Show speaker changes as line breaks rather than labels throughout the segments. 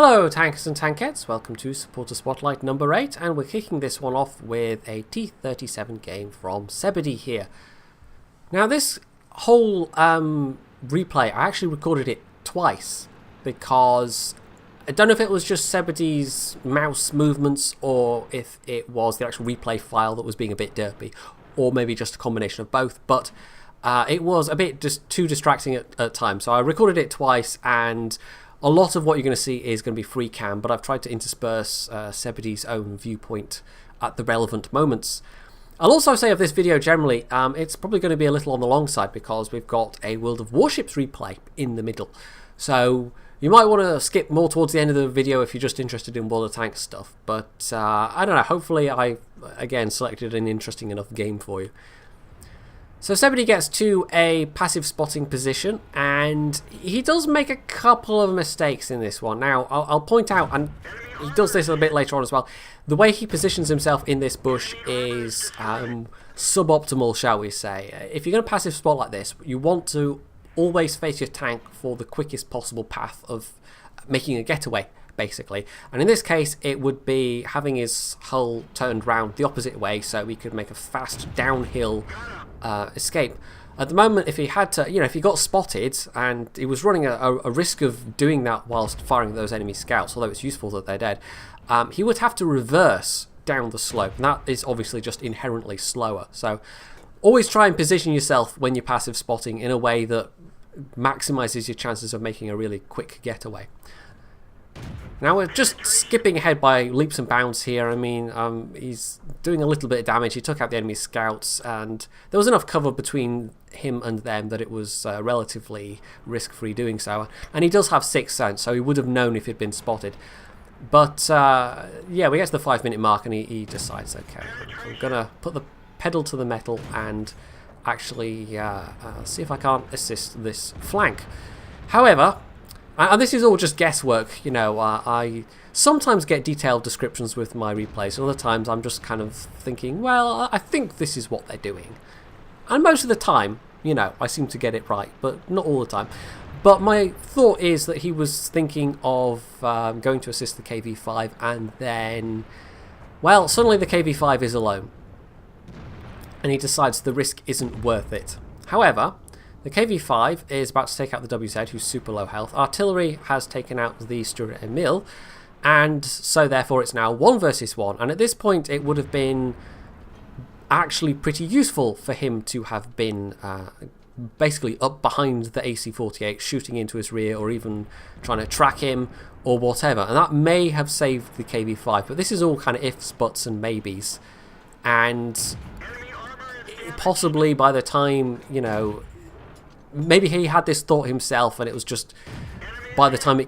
Hello tankers and tankettes, welcome to Supporter Spotlight number 8, and we're kicking this one off with a T37 game from Sebedy here. Now this whole replay, I actually recorded it twice because I don't know if it was just Sebedy's mouse movements or if it was the actual replay file that was being a bit derpy, or maybe just a combination of both, but it was a bit just too distracting at times. So I recorded it twice, and a lot of what you're going to see is going to be free cam, but I've tried to intersperse Sebedy's own viewpoint at the relevant moments. I'll also say of this video generally, it's probably going to be a little on the long side because we've got a World of Warships replay in the middle. So you might want to skip more towards the end of the video if you're just interested in World of Tanks stuff. But I don't know, hopefully I, again, selected an interesting enough game for you. So Sebedy gets to a passive spotting position, and he does make a couple of mistakes in this one. Now, I'll point out, and he does this a bit later on as well, the way he positions himself in this bush is suboptimal, shall we say. If you're going to passive spot like this, you want to always face your tank for the quickest possible path of making a getaway, basically. And in this case, it would be having his hull turned round the opposite way so he could make a fast downhill escape. At the moment, if he had to, if he got spotted and he was running a risk of doing that whilst firing at those enemy scouts, although it's useful that they're dead, he would have to reverse down the slope, and that is obviously just inherently slower. So always try and position yourself when you're passive spotting in a way that maximizes your chances of making a really quick getaway. Now we're just skipping ahead by leaps and bounds here. I mean, he's doing a little bit of damage. He took out the enemy scouts, and there was enough cover between him and them that it was relatively risk-free doing so. And he does have 6th sense, so he would have known if he'd been spotted. But yeah, we get to the 5-minute mark, and he decides, okay, I'm gonna put the pedal to the metal and actually see if I can't assist this flank. However, and this is all just guesswork, I sometimes get detailed descriptions with my replays, and other times I'm just kind of thinking, well, I think this is what they're doing. And most of the time, I seem to get it right, but not all the time. But my thought is that he was thinking of going to assist the KV-5, and then, well, suddenly the KV-5 is alone. And he decides the risk isn't worth it. However, the KV-5 is about to take out the WZ, who's super low health. Artillery has taken out the Stuart Emil, and so therefore it's now 1 versus 1. And at this point, it would have been actually pretty useful for him to have been basically up behind the AC-48, shooting into his rear, or even trying to track him, or whatever. And that may have saved the KV-5, but this is all kind of ifs, buts, and maybes. And possibly by the time, maybe he had this thought himself, and it was just by the time it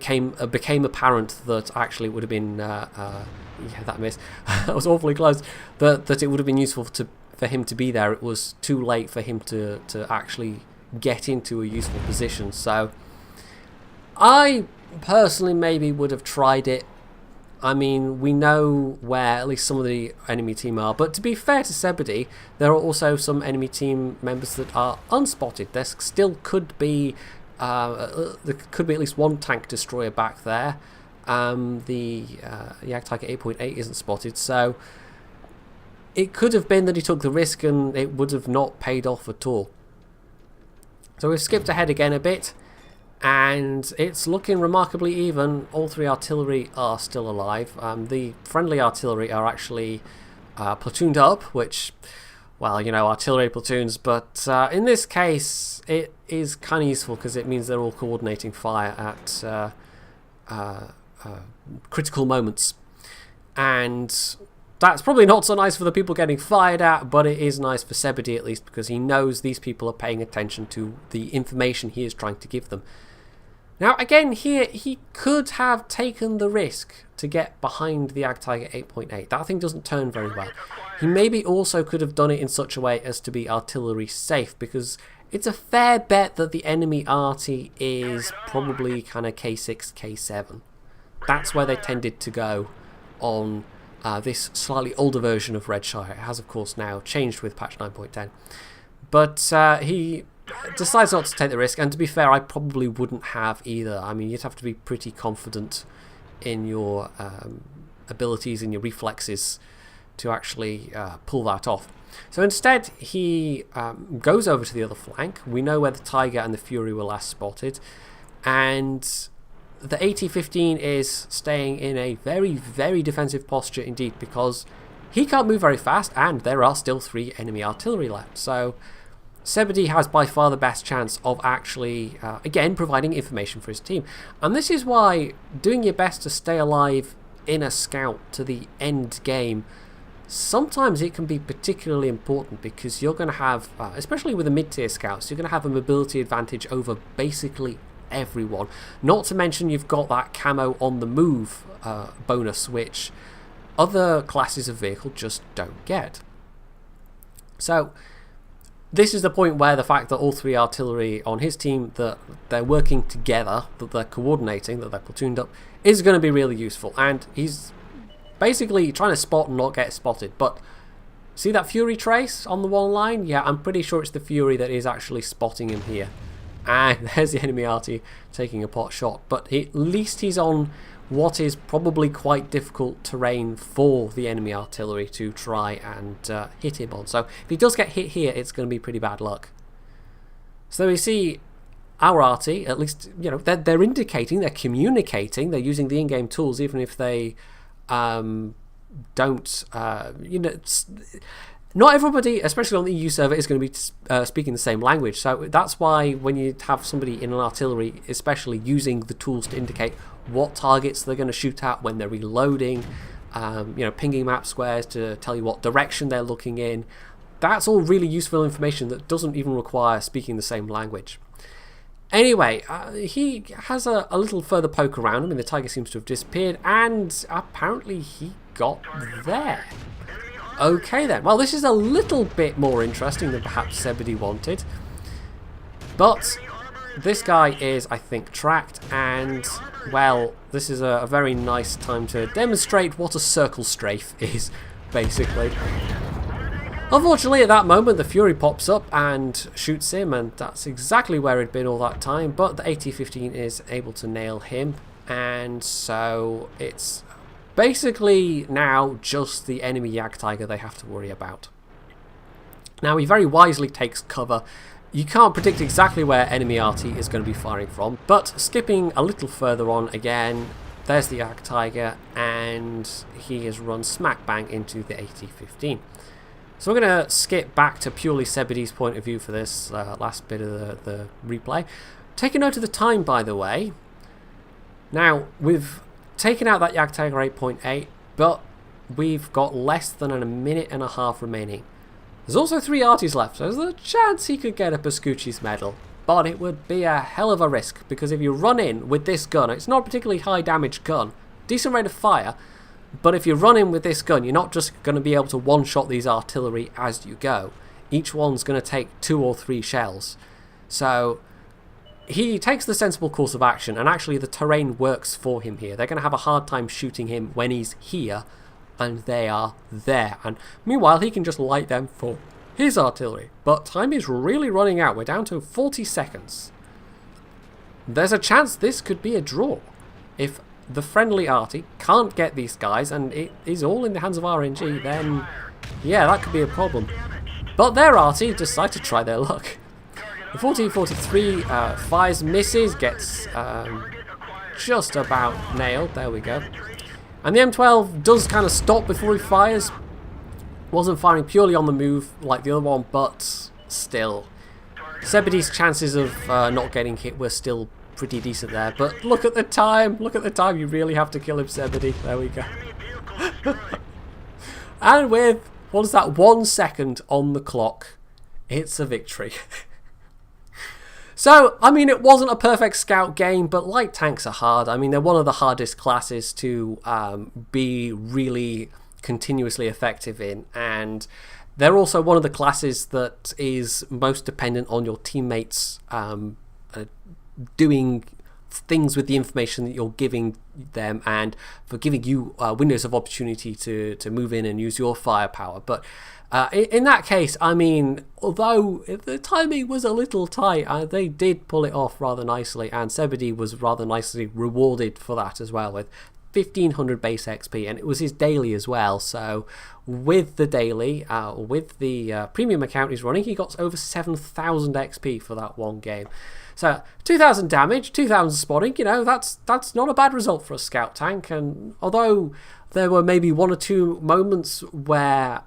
became apparent that actually it would have been yeah, that miss that was awfully close, that it would have been useful for him to be there. It was too late for him to actually get into a useful position. So I personally maybe would have tried it. I mean, we know where at least some of the enemy team are, but to be fair to Sebedy, there are also some enemy team members that are unspotted. There still could be at least one tank destroyer back there. The Jagdtiger 8.8 isn't spotted, so it could have been that he took the risk and it would have not paid off at all. So we've skipped ahead again a bit, and it's looking remarkably even. All 3 artillery are still alive. The friendly artillery are actually platooned up, which, well, artillery platoons, but in this case it is kind of useful because it means they're all coordinating fire at critical moments. And that's probably not so nice for the people getting fired at, but it is nice for Sebedy at least, because he knows these people are paying attention to the information he is trying to give them. Now, again, here, he could have taken the risk to get behind the Jagdtiger 8.8. That thing doesn't turn very well. He maybe also could have done it in such a way as to be artillery safe, because it's a fair bet that the enemy arty is probably kind of K6, K7. That's where they tended to go on this slightly older version of Redshire. It has, of course, now changed with patch 9.10. But he decides not to take the risk, and to be fair, I probably wouldn't have either. I mean, you'd have to be pretty confident in your abilities and your reflexes to actually pull that off. So instead he goes over to the other flank. We know where the Tiger and the Fury were last spotted, and the AT-15 is staying in a very, very defensive posture indeed, because he can't move very fast and there are still 3 enemy artillery left. So Zebedee has by far the best chance of actually, again, providing information for his team. And this is why doing your best to stay alive in a scout to the end game, sometimes it can be particularly important, because you're going to have, especially with the mid-tier scouts, you're going to have a mobility advantage over basically everyone. Not to mention you've got that camo on the move bonus, which other classes of vehicle just don't get. So this is the point where the fact that all 3 artillery on his team, that they're working together, that they're coordinating, that they're platooned up, is going to be really useful. And he's basically trying to spot and not get spotted. But see that Fury trace on the one line? Yeah, I'm pretty sure it's the Fury that is actually spotting him here. And there's the enemy arty taking a pot shot. But at least he's on what is probably quite difficult terrain for the enemy artillery to try and hit him on. So if he does get hit here, it's going to be pretty bad luck. So we see our arty, at least, you know, they're indicating, they're communicating, they're using the in-game tools, even if they don't, you know, not everybody, especially on the EU server, is going to be speaking the same language. So that's why when you have somebody in an artillery, especially using the tools to indicate what targets they're going to shoot at when they're reloading, you know, pinging map squares to tell you what direction they're looking in, that's all really useful information that doesn't even require speaking the same language. Anyway, he has a little further poke around him, and the Tiger seems to have disappeared, and apparently he got there. Okay then, well, this is a little bit more interesting than perhaps Zebedee wanted, but this guy is, I think, tracked, and, well, this is a very nice time to demonstrate what a circle strafe is, basically. Unfortunately, at that moment, the Fury pops up and shoots him, and that's exactly where he'd been all that time, but the AT-15 is able to nail him, and so it's basically now just the enemy Jagdtiger they have to worry about. Now, he very wisely takes cover. You can't predict exactly where enemy RT is going to be firing from, but skipping a little further on again, there's the Jagdtiger, and he has run smack bang into the AT-15. So we're going to skip back to purely Zebedee's point of view for this last bit of the replay. Take a note of the time, by the way. Now, we've taken out that Jagdtiger 8.8, but we've got less than a minute and a half remaining. There's also 3 arties left, so there's a chance he could get a Pascucci's medal, but it would be a hell of a risk, because if you run in with this gun, it's not a particularly high damage gun, decent rate of fire, but if you run in with this gun, you're not just going to be able to one-shot these artillery as you go. Each one's going to take 2 or 3 shells. So he takes the sensible course of action, and actually the terrain works for him here. They're going to have a hard time shooting him when he's here, and they are there. And meanwhile, he can just light them for his artillery. But time is really running out. We're down to 40 seconds. There's a chance this could be a draw. If the friendly arty can't get these guys, and it is all in the hands of RNG, then yeah, that could be a problem. But their arty decide to try their luck. The 1443 fires, misses, gets just about nailed. There we go. And the M12 does kind of stop before he fires. Wasn't firing purely on the move like the other one, but still. Zebedee's chances of not getting hit were still pretty decent there. But look at the time. Look at the time. You really have to kill him, Zebedee. There we go. And with, what is that, 1 second on the clock, it's a victory. So, I mean, it wasn't a perfect scout game, but light tanks are hard. I mean, they're one of the hardest classes to be really continuously effective in, and they're also one of the classes that is most dependent on your teammates doing things with the information that you're giving them, and for giving you windows of opportunity to move in and use your firepower. But in that case, I mean, although the timing was a little tight, they did pull it off rather nicely, and Zebedee was rather nicely rewarded for that as well, with 1500 base XP, and it was his daily as well. So with the daily, with the premium account he's running, he got over 7000 XP for that one game. So 2000 damage, 2000 spotting, you know, that's not a bad result for a scout tank. And although there were maybe one or two moments where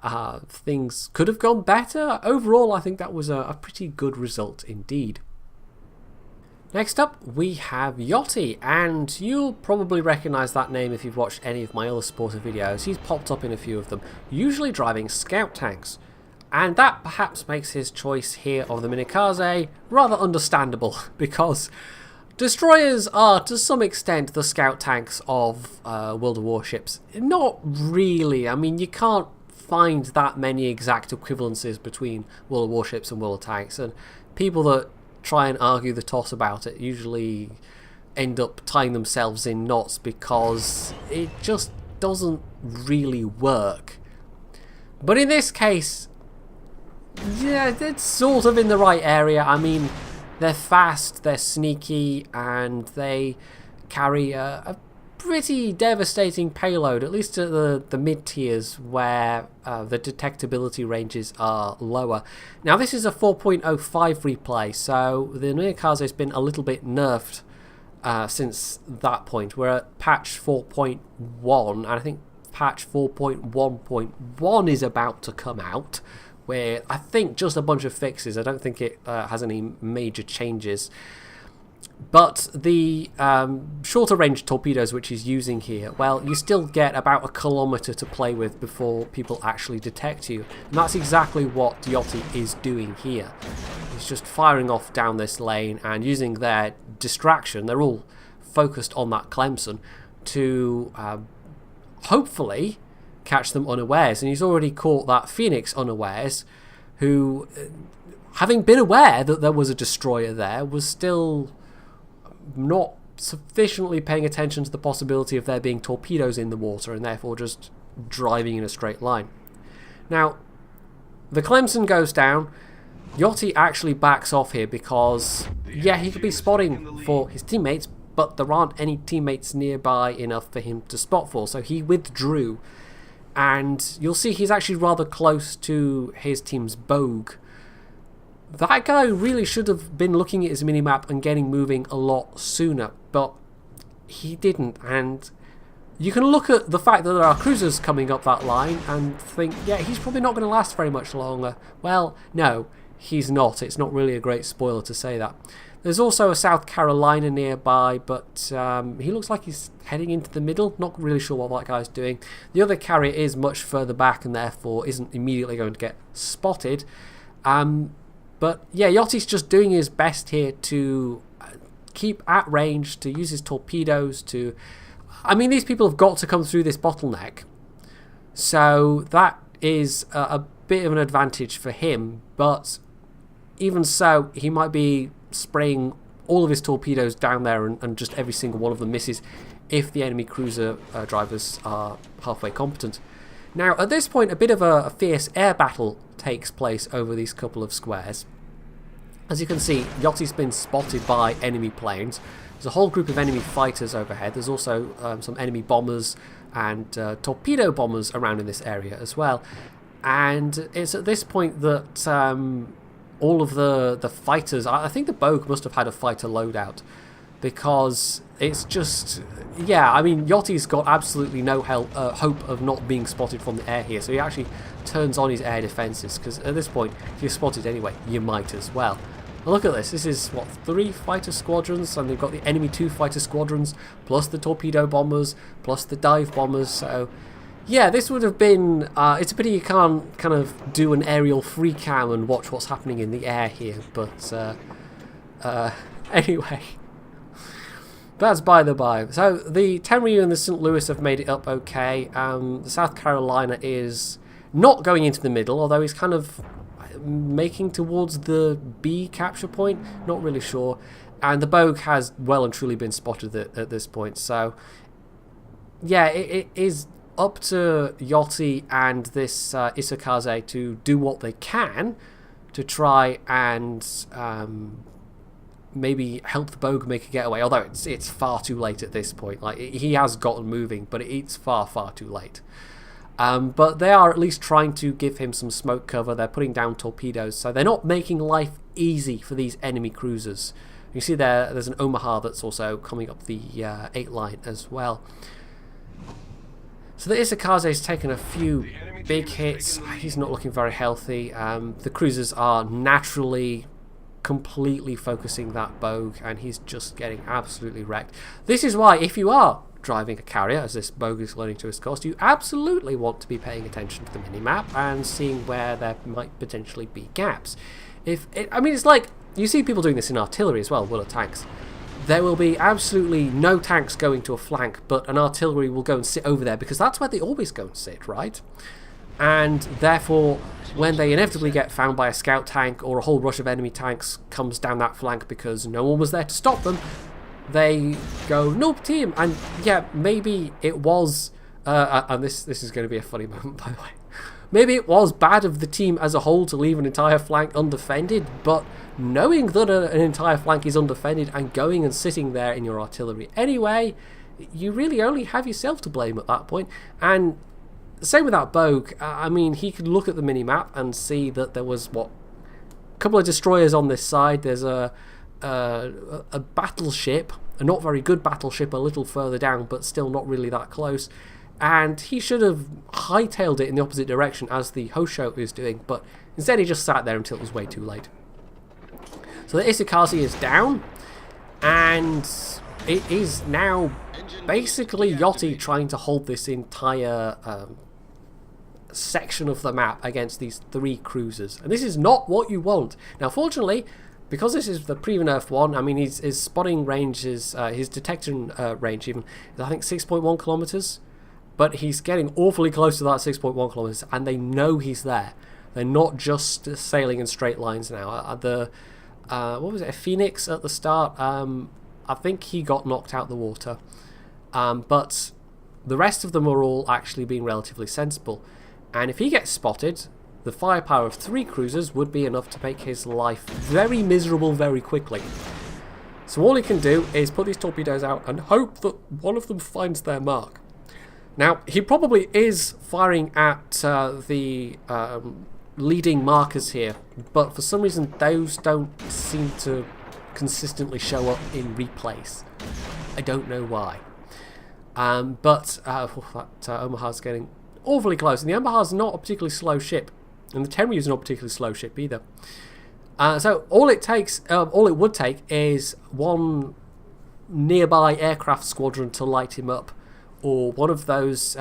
things could have gone better, overall I think that was a pretty good result indeed. Next up, we have Yachty, and you'll probably recognise that name if you've watched any of my other supporter videos. He's popped up in a few of them, usually driving scout tanks. And that perhaps makes his choice here of the Minikaze rather understandable, because destroyers are to some extent the scout tanks of World of Warships. Not really. I mean, you can't find that many exact equivalences between World of Warships and World of Tanks, and people that try and argue the toss about it usually end up tying themselves in knots because it just doesn't really work. But in this case, yeah, it's sort of in the right area. I mean, they're fast, they're sneaky, and they carry a pretty devastating payload, at least at the mid-tiers where the detectability ranges are lower. Now, this is a 4.05 replay, so the Minikaze has been a little bit nerfed since that point. We're at patch 4.1, and I think patch 4.1.1 is about to come out, where I think just a bunch of fixes. I don't think it has any major changes. But the shorter range torpedoes which he's using here, well, you still get about a kilometre to play with before people actually detect you. And that's exactly what Yachty is doing here. He's just firing off down this lane and using their distraction, they're all focused on that Clemson, to hopefully catch them unawares. And he's already caught that Phoenix unawares, who, having been aware that there was a destroyer there, was still not sufficiently paying attention to the possibility of there being torpedoes in the water, and therefore just driving in a straight line. Now, the Clemson goes down. Yachty actually backs off here because, yeah, he could be spotting for his teammates, but there aren't any teammates nearby enough for him to spot for, so he withdrew. And you'll see he's actually rather close to his team's Bogue. That guy really should have been looking at his minimap and getting moving a lot sooner, but he didn't. And you can look at the fact that there are cruisers coming up that line and think, yeah, he's probably not going to last very much longer. Well, no, he's not. It's not really a great spoiler to say that. There's also a South Carolina nearby, but he looks like he's heading into the middle. Not really sure what that guy's doing. The other carrier is much further back and therefore isn't immediately going to get spotted. But yeah, Yachty's just doing his best here to keep at range, to use his torpedoes to... I mean, these people have got to come through this bottleneck. So that is a bit of an advantage for him. But even so, he might be spraying all of his torpedoes down there and just every single one of them misses if the enemy cruiser drivers are halfway competent. Now, at this point, a bit of a fierce air battle takes place over these couple of squares. As you can see, Yachty's been spotted by enemy planes. There's a whole group of enemy fighters overhead. There's also some enemy bombers and torpedo bombers around in this area as well. And it's at this point that all of the fighters... I think the Bogue must have had a fighter loadout, because it's just... Yeah, I mean, Yachty's got absolutely no hope of not being spotted from the air here, so he actually turns on his air defences, because at this point, if you're spotted anyway, you might as well. Now look at this. This is, what, 3 fighter squadrons, and they've got the enemy 2 fighter squadrons, plus the torpedo bombers, plus the dive bombers, so... Yeah, this would have been... it's a pity you can't kind of do an aerial free cam and watch what's happening in the air here, but... anyway... That's by the by. So the Tenryu and the St. Louis have made it up okay. The South Carolina is not going into the middle, although he's kind of making towards the B capture point. Not really sure. And the Bogue has well and truly been spotted at this point. So yeah, it is up to Yachty and this Isakaze to do what they can to try and maybe help the Bogue make a getaway, although it's far too late at this point. Like, he has gotten moving, but it's far too late. But they are at least trying to give him some smoke cover. They're putting down torpedoes, so they're not making life easy for these enemy cruisers. You see there's an Omaha that's also coming up the 8 line as well. So the Isakaze's taken a few big hits. He's not looking very healthy. The cruisers are naturally completely focusing that Bogue, and he's just getting absolutely wrecked. This is why, if you are driving a carrier, as this Bogue is learning to his cost, you absolutely want to be paying attention to the minimap and seeing where there might potentially be gaps. I mean, it's like, you see people doing this in artillery as well, Willer tanks. There will be absolutely no tanks going to a flank, but an artillery will go and sit over there, because that's where they always go and sit, right? And therefore, when they inevitably get found by a scout tank or a whole rush of enemy tanks comes down that flank because no one was there to stop them, they go, nope, team. And yeah, maybe it was, and this is going to be a funny moment, by the way. Maybe it was bad of the team as a whole to leave an entire flank undefended, but knowing that an entire flank is undefended and going and sitting there in your artillery anyway, you really only have yourself to blame at that point. And same with that Bogue. I mean, he could look at the minimap and see that there was, a couple of destroyers on this side. There's a battleship, a not very good battleship a little further down, but still not really that close. And he should have hightailed it in the opposite direction as the Hosho is doing, but instead he just sat there until it was way too late. So the Isakaze is down, and it is now basically Yachty trying to hold this entire section of the map against these 3 cruisers. And this is not what you want. Now, fortunately, because this is the pre-nerfed one, I mean, his spotting range is, his detection range even, is I think 6.1 kilometers. But he's getting awfully close to that 6.1 kilometers, and they know he's there. They're not just sailing in straight lines now. What was it, a Phoenix at the start? I think he got knocked out the water. But the rest of them are all actually being relatively sensible. And if he gets spotted, the firepower of 3 cruisers would be enough to make his life very miserable very quickly. So all he can do is put these torpedoes out and hope that one of them finds their mark. Now, he probably is firing at the leading markers here, but for some reason those don't seem to consistently show up in replays. I don't know why. But that Omaha's getting awfully close, and the Omaha's not a particularly slow ship, and the Tenryu's not a particularly slow ship either. So all it would take is one nearby aircraft squadron to light him up, or one of those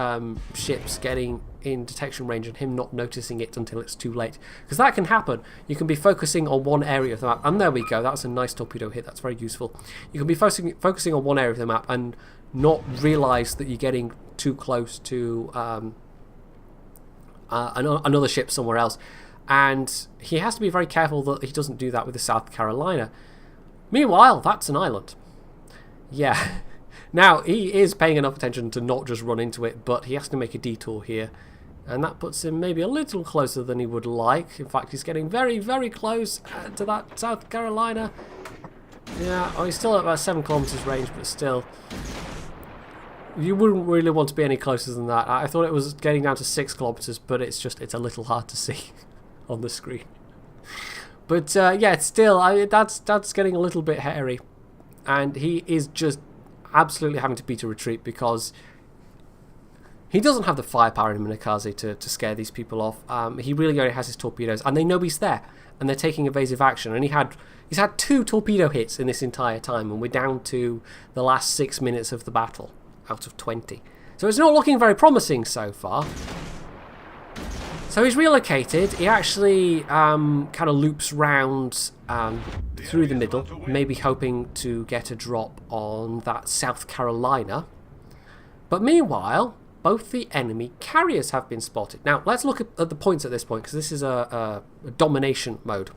ships getting in detection range and him not noticing it until it's too late. Because that can happen. You can be focusing on one area of the map, and there we go, that's a nice torpedo hit, that's very useful. You can be focusing on one area of the map and not realise that you're getting too close to another ship somewhere else. And he has to be very careful that he doesn't do that with the South Carolina. Meanwhile, that's an island. Yeah. Now, he is paying enough attention to not just run into it, but he has to make a detour here. And that puts him maybe a little closer than he would like. In fact, he's getting very, very close to that South Carolina. Yeah, he's still at about 7 kilometers range, but still. You wouldn't really want to be any closer than that. I thought it was getting down to 6 kilometers, but it's a little hard to see on the screen. But yeah, still, that's getting a little bit hairy. And he is just absolutely having to beat a retreat because he doesn't have the firepower in Minakaze to scare these people off. He really only has his torpedoes, and they know he's there, and they're taking evasive action. And he's had 2 torpedo hits in this entire time, and we're down to the last 6 minutes of the battle out of 20. So it's not looking very promising so far. So he's relocated. He actually kind of loops round through the middle, maybe hoping to get a drop on that South Carolina. But meanwhile, both the enemy carriers have been spotted. Now, let's look at the points at this point, because this is a domination mode.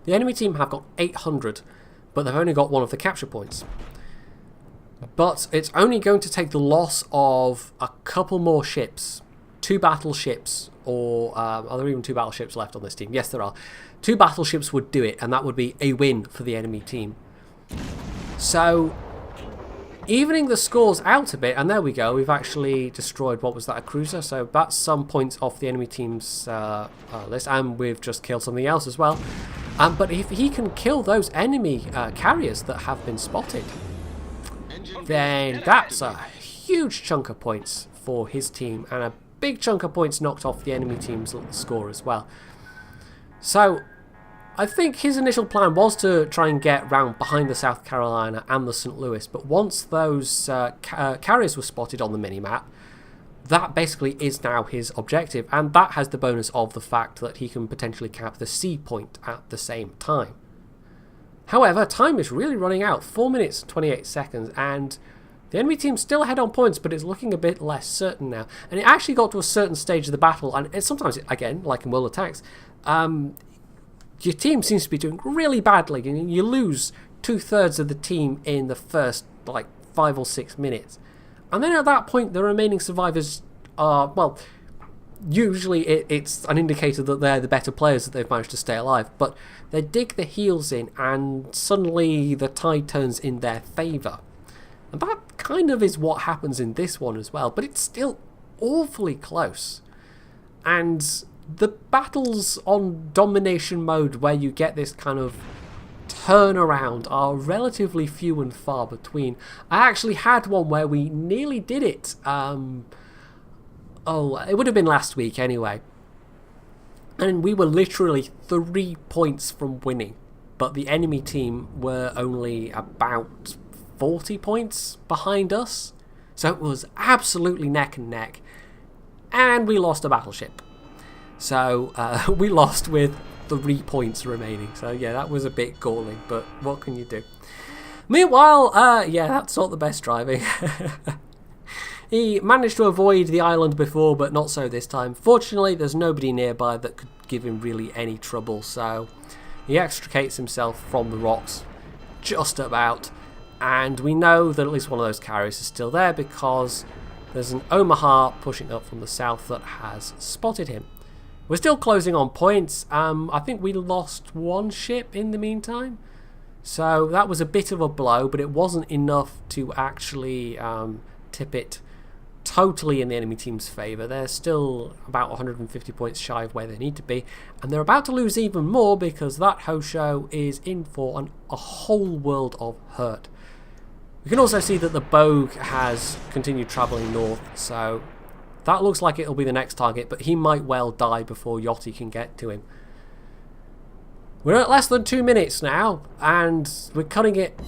The enemy team have got 800, but they've only got 1 of the capture points. But it's only going to take the loss of a couple more ships 2 battleships, or are there even 2 battleships left on this team? Yes, there are. 2 battleships would do it, and that would be a win for the enemy team. So, evening the scores out a bit, and there we go, we've actually destroyed, what was that, a cruiser? So that's some points off the enemy team's list, and we've just killed something else as well. But if he can kill those enemy carriers that have been spotted, then that's a huge chunk of points for his team, and a big chunk of points knocked off the enemy team's score as well. So I think his initial plan was to try and get round behind the South Carolina and the St. Louis, but once those carriers were spotted on the minimap, that basically is now his objective, and that has the bonus of the fact that he can potentially cap the C point at the same time. However, time is really running out, 4 minutes 28 seconds, and the enemy team's still ahead on points, but it's looking a bit less certain now. And it actually got to a certain stage of the battle, and sometimes, again, like in World Attacks, your team seems to be doing really badly, and you lose 2/3 of the team in the first, like, 5 or 6 minutes. And then at that point, the remaining survivors are, well, usually it's an indicator that they're the better players, that they've managed to stay alive. But they dig their heels in, and suddenly the tide turns in their favour. And that kind of is what happens in this one as well, but it's still awfully close. And the battles on domination mode where you get this kind of turnaround are relatively few and far between. I actually had one where we nearly did it. It would have been last week anyway. And we were literally 3 points from winning, but the enemy team were only about 40 points behind us. So it was absolutely neck and neck. And we lost a battleship. So we lost with 3 points remaining. So yeah, that was a bit galling, but what can you do? Meanwhile, yeah, that's not the best driving. He managed to avoid the island before, but not so this time. Fortunately, there's nobody nearby that could give him really any trouble, so he extricates himself from the rocks just about. And we know that at least one of those carriers is still there because there's an Omaha pushing up from the south that has spotted him. We're still closing on points. I think we lost 1 ship in the meantime. So that was a bit of a blow, but it wasn't enough to actually tip it totally in the enemy team's favour. They're still about 150 points shy of where they need to be, and they're about to lose even more because that Hosho is in for a whole world of hurt. We can also see that the Bogue has continued travelling north, so that looks like it'll be the next target, but he might well die before Yachty can get to him. We're at less than 2 minutes now, and we're cutting it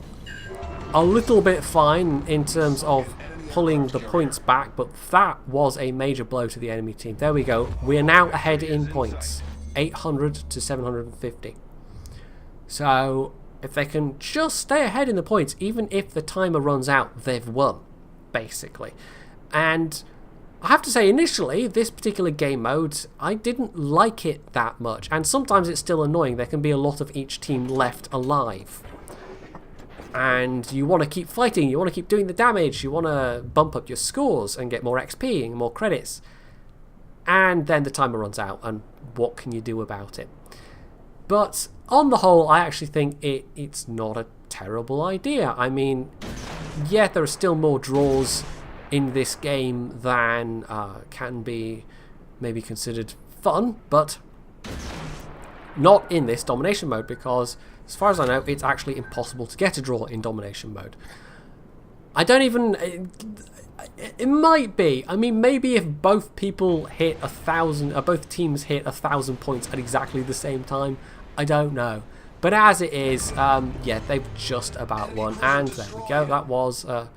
a little bit fine in terms of pulling the points back, but that was a major blow to the enemy team. There we go. We are now ahead in points, 800 to 750. So if they can just stay ahead in the points, even if the timer runs out, they've won, basically. And I have to say, initially, this particular game mode, I didn't like it that much, and sometimes it's still annoying. There can be a lot of each team left alive. And you want to keep fighting, you want to keep doing the damage, you want to bump up your scores and get more XP and more credits. And then the timer runs out, and what can you do about it? But on the whole, I actually think it's not a terrible idea. I mean, yeah, there are still more draws in this game than can be maybe considered fun, but not in this domination mode, because as far as I know, it's actually impossible to get a draw in domination mode. I don't even... It might be. I mean, maybe if both people hit 1,000, both teams hit 1,000 points at exactly the same time, I don't know. But as it is, yeah, they've just about won. And there we go. That was a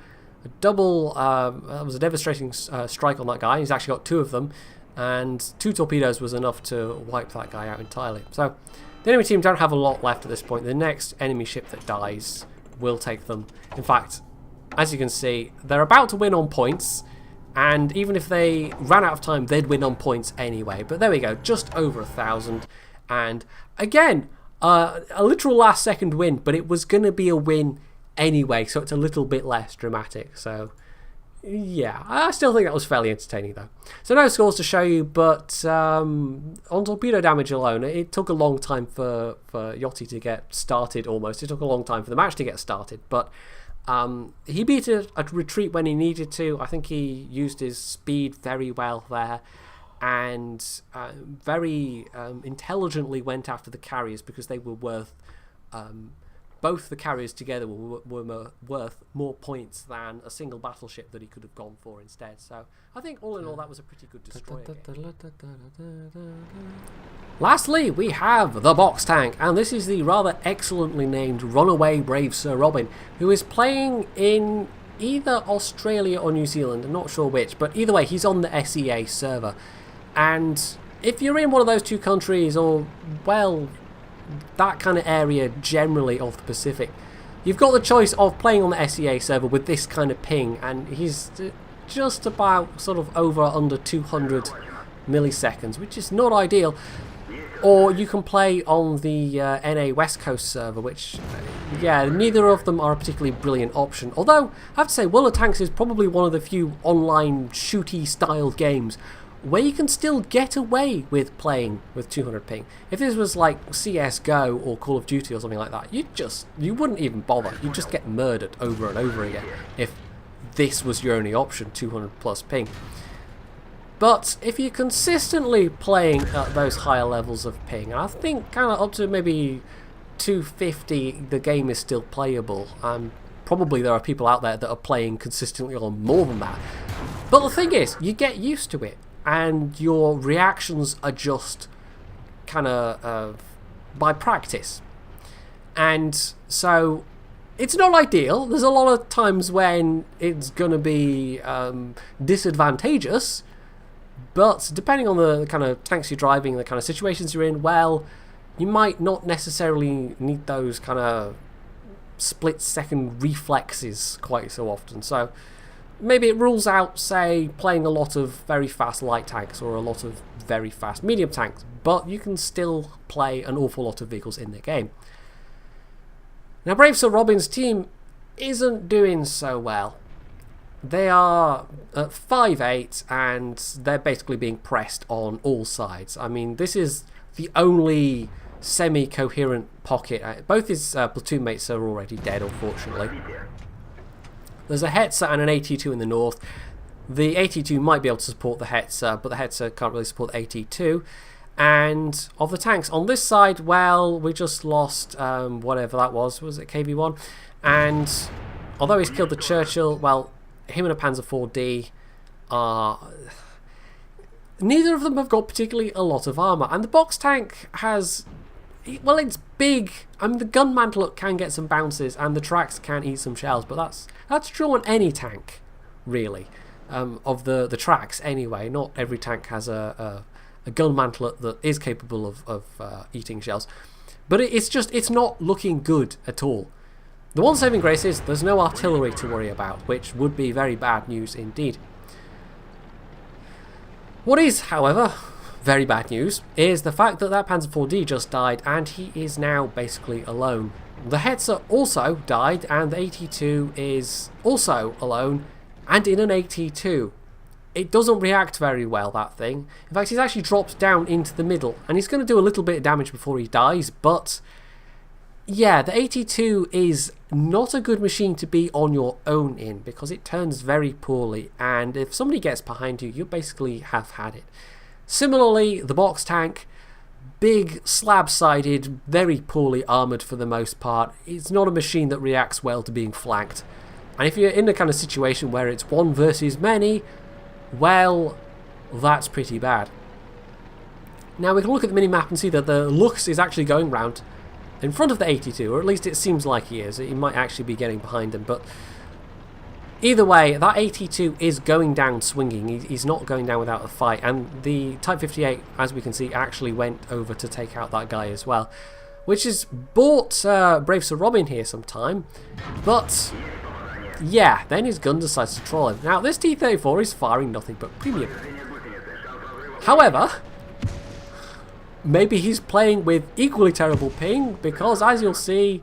double... that was a devastating strike on that guy. He's actually got 2 of them. And 2 torpedoes was enough to wipe that guy out entirely. So the enemy team don't have a lot left at this point. The next enemy ship that dies will take them. In fact, as you can see, they're about to win on points, and even if they ran out of time, they'd win on points anyway. But there we go, just over 1,000. And again, a literal last second win, but it was going to be a win anyway, so it's a little bit less dramatic. So Yeah, I still think that was fairly entertaining though. So no scores to show you, but on torpedo damage alone, it took a long time for Yachty to get started almost. It took a long time for the match to get started, but he beat a retreat when he needed to. I think he used his speed very well there, and very intelligently went after the carriers because they were worth... both the carriers together were worth more points than a single battleship that he could have gone for instead. So I think all in all that was a pretty good destroyer game. Lastly, we have the Boxtank, and this is the rather excellently named Runaway Brave Sir Robin, who is playing in either Australia or New Zealand. I'm not sure which, but either way, he's on the SEA server. And if you're in one of those two countries, or, well, that kind of area generally of the Pacific, you've got the choice of playing on the SEA server with this kind of ping, and he's just about sort of over under 200 milliseconds, which is not ideal. Or you can play on the NA West Coast server, which, yeah, neither of them are a particularly brilliant option. Although, I have to say, World of Tanks is probably one of the few online shooty style games where you can still get away with playing with 200 ping. If this was like CSGO or Call of Duty or something like that, you wouldn't even bother. You'd just get murdered over and over again if this was your only option, 200 plus ping. But if you're consistently playing at those higher levels of ping, I think kind of up to maybe 250, the game is still playable. Probably there are people out there that are playing consistently on more than that. But the thing is, you get used to it, and your reactions adjust kind of by practice. And so it's not ideal. There's a lot of times when it's going to be disadvantageous, but depending on the kind of tanks you're driving, the kind of situations you're in, well, you might not necessarily need those kind of split-second reflexes quite so often. So maybe it rules out, say, playing a lot of very fast light tanks or a lot of very fast medium tanks, but you can still play an awful lot of vehicles in the game. Now, Brave Sir Robin's team isn't doing so well. They are at 5'8", and they're basically being pressed on all sides. I mean, this is the only semi-coherent pocket. Both his platoon mates are already dead, unfortunately. There's a Hetzer and an AT2 in the north. The AT2 might be able to support the Hetzer, but the Hetzer can't really support the AT2. And of the tanks on this side, well, we just lost whatever that was it KV-1? And although he's killed the Churchill, well, him and a Panzer IV-D are... neither of them have got particularly a lot of armour. And the Boxtank has... well, it's big. I mean, the gun mantlet can get some bounces, and the tracks can eat some shells, but that's true on any tank, really, of the tracks anyway. Not every tank has a gun mantlet that is capable of eating shells, but it's not looking good at all. The one saving grace is there's no artillery to worry about, which would be very bad news indeed. What is, however, very bad news is the fact that Panzer IV-D just died, and he is now basically alone. The Hetzer also died, and the AT2 is also alone and in an AT2. It doesn't react very well, that thing. In fact, he's actually dropped down into the middle, and he's going to do a little bit of damage before he dies, but yeah, the AT2 is not a good machine to be on your own in, because it turns very poorly, and if somebody gets behind you, you basically have had it. Similarly, the Boxtank, big, slab-sided, very poorly armoured for the most part. It's not a machine that reacts well to being flanked. And if you're in the kind of situation where it's one versus many, well, that's pretty bad. Now we can look at the minimap and see that the Lux is actually going round in front of the 82, or at least it seems like he is. He might actually be getting behind him, but either way, that 82 is going down swinging. He's not going down without a fight, and the Type 58, as we can see, actually went over to take out that guy as well, which has bought Brave Sir Robin here some time, but yeah, then his gun decides to troll him. Now, this T-34 is firing nothing but premium. However, maybe he's playing with equally terrible ping, because as you'll see,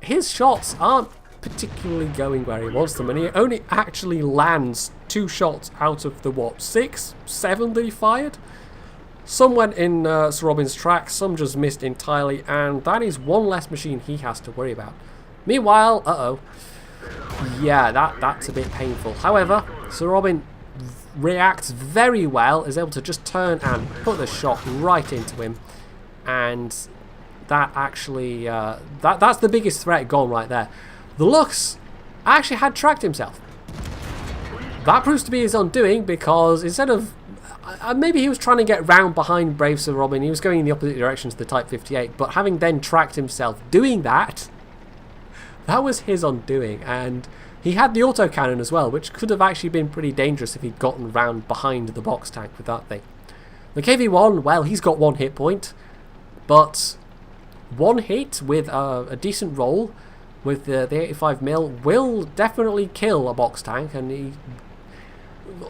his shots aren't particularly going where he wants them, and he only actually lands 2 shots out of the, what, 6, 7 that he fired? Some went in Sir Robin's track, some just missed entirely, and that is one less machine he has to worry about. Meanwhile, yeah, that's a bit painful. However, Sir Robin reacts very well, is able to just turn and put the shot right into him, and that actually, that's the biggest threat gone right there. The Lux actually had tracked himself. That proves to be his undoing, because instead of, maybe he was trying to get round behind Brave Sir Robin, he was going in the opposite direction to the Type 58, but having then tracked himself doing that, that was his undoing, and he had the autocannon as well, which could have actually been pretty dangerous if he'd gotten round behind the box tank with that thing. The KV-1, well, he's got 1 hit point, but 1 hit with a decent roll with the 85mm will definitely kill a box tank, and he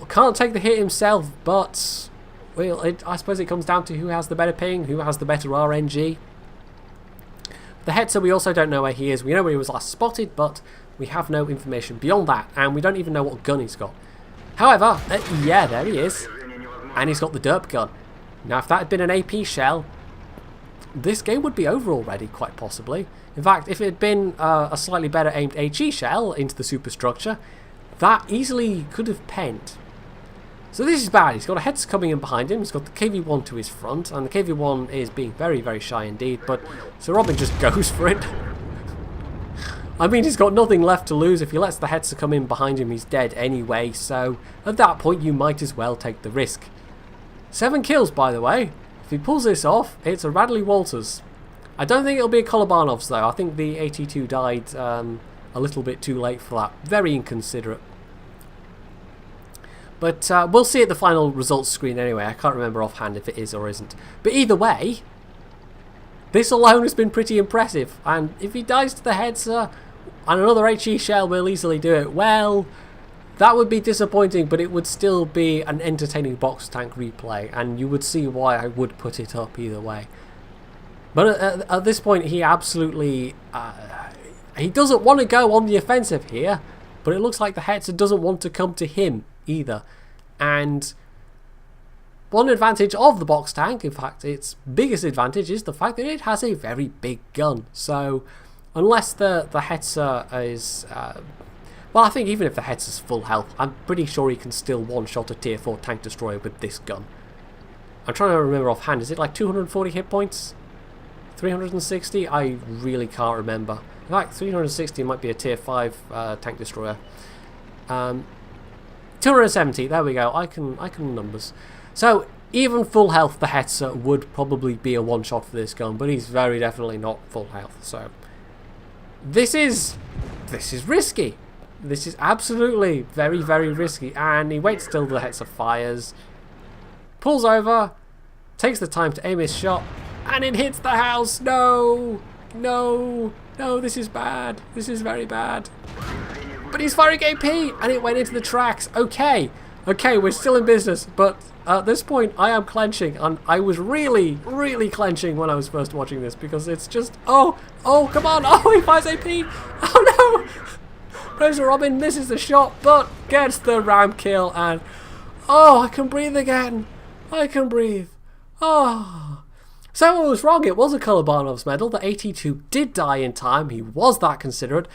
can't take the hit himself, but well, I suppose it comes down to who has the better ping, who has the better RNG. The Hetzer, we also don't know where he is. We know where he was last spotted, but we have no information beyond that, and we don't even know what gun he's got. However, yeah, there he is, and he's got the derp gun. Now, if that had been an AP shell, this game would be over already, quite possibly. In fact, if it had been a slightly better aimed HE shell into the superstructure, that easily could have penned. So this is bad. He's got a Hetzer coming in behind him, he's got the KV-1 to his front, and the KV-1 is being very, very shy indeed, but Sir Robin just goes for it. I mean, he's got nothing left to lose. If he lets the Hetzer come in behind him, he's dead anyway, so at that point you might as well take the risk. 7 kills, by the way. If he pulls this off, it's a Radley-Walters. I don't think it'll be a Kolobanovs though. I think the 82 died a little bit too late for that. Very inconsiderate. But we'll see at the final results screen anyway. I can't remember offhand if it is or isn't. But either way, this alone has been pretty impressive. And if he dies to the Hetzer and another HE shell will easily do it, well, that would be disappointing, but it would still be an entertaining box tank replay, and you would see why I would put it up either way. But at this point, he absolutely... he doesn't want to go on the offensive here, but it looks like the Hetzer doesn't want to come to him either. And one advantage of the box tank, in fact its biggest advantage, is the fact that it has a very big gun. So unless the Hetzer is... well, I think even if the Hetzer's full health, I'm pretty sure he can still one-shot a tier 4 tank destroyer with this gun. I'm trying to remember offhand, is it like 240 hit points? 360? I really can't remember. In fact, 360 might be a tier 5 tank destroyer. 270, there we go, I can numbers. So, even full health, the Hetzer would probably be a one-shot for this gun, but he's very definitely not full health, so... This is risky. This is absolutely very, very risky, and he waits till the Hetzer fires, pulls over, takes the time to aim his shot, and it hits the house. No, no, no, this is bad. This is very bad. But he's firing AP, and it went into the tracks. Okay, we're still in business, but at this point I am clenching, and I was really, really clenching when I was first watching this, because it's just, oh, come on, oh, he fires AP, oh no! Brave Sir Robin misses the shot, but gets the ram kill, and oh, I can breathe again. I can breathe. Oh. So I was wrong, it was a Kolobanovs medal. The 82 did die in time, he was that considerate.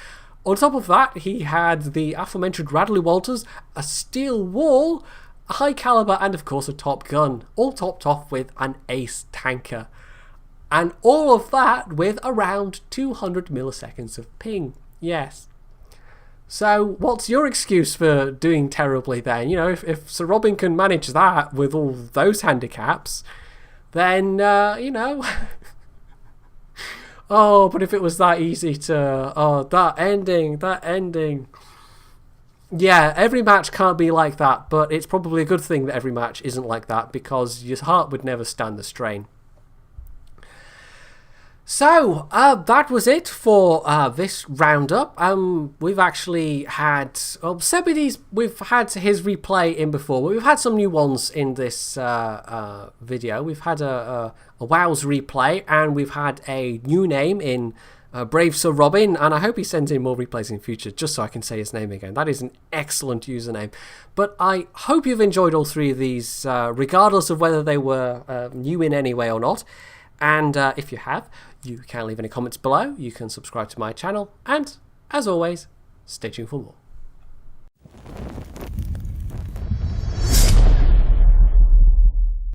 On top of that, he had the aforementioned Radley-Walters, a steel wall, a high caliber, and of course a top gun, all topped off with an ace tanker. And all of that with around 200 milliseconds of ping. Yes. So, what's your excuse for doing terribly then? You know, if Sir Robin can manage that with all those handicaps, then, you know... oh, but if it was that easy to... oh, that ending... Yeah, every match can't be like that, but it's probably a good thing that every match isn't like that, because your heart would never stand the strain. So, that was it for this roundup. We've actually had... well, Sebidi's, we've had his replay in before, but we've had some new ones in this video. We've had a WoW's replay, and we've had a new name in Brave Sir Robin, and I hope he sends in more replays in future just so I can say his name again. That is an excellent username. But I hope you've enjoyed all three of these, regardless of whether they were new in any way or not. And if you have, you can leave any comments below. You can subscribe to my channel, and as always, stay tuned for more.